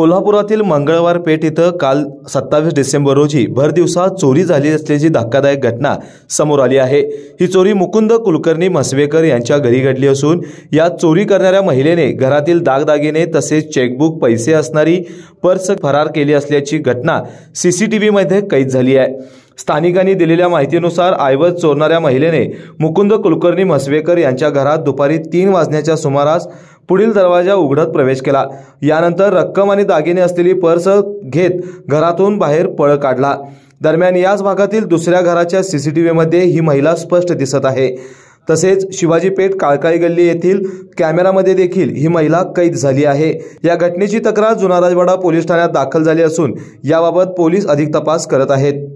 कोल्हापुरातील मंगळवार पेठ इथं काल 27 डिसेंबर रोजी भरदिवसा चोरी झाली असल्याची धक्कादायक घटना समोर आली आहे। ही चोरी मुकुंद कुलकर्णी म्हसवेकर यांच्या घरी घडली असून या चोरी करणाऱ्या महिलेने घरातील दागदागिने तसेच चेकबुक, पैसे असणारी पर्स फरार केली असल्याची घटना सीसीटीव्ही मध्ये कैद झाली आहे। स्थानिकांनी दिलेल्या माहितीनुसार ऐवज चोरणाऱ्या महिलेने मुकुंद कुलकर्णी म्हसवेकर यांच्या घरात दुपारी 3 वाजण्याच्या सुमारास पुढील दरवाजा उघडत प्रवेश केला। यानंतर रक्कम आणि दागिने असलेली पर्स घेत घरातून बाहेर पळ काढला। दरम्यान याच भागातील दुसऱ्या घराच्या सीसीटीव्ही मध्ये ही महिला स्पष्ट दिसत आहे। तसेच शिवाजी पेठ काळकाई गल्ली येथील कॅमेरामध्ये देखील ही महिला कैद झाली आहे। या घटनेची तक्रार जुना राजवाडा पोलीस ठाण्यात दाखल झाली असून याबाबत पोलीस अधिक तपास करत आहेत।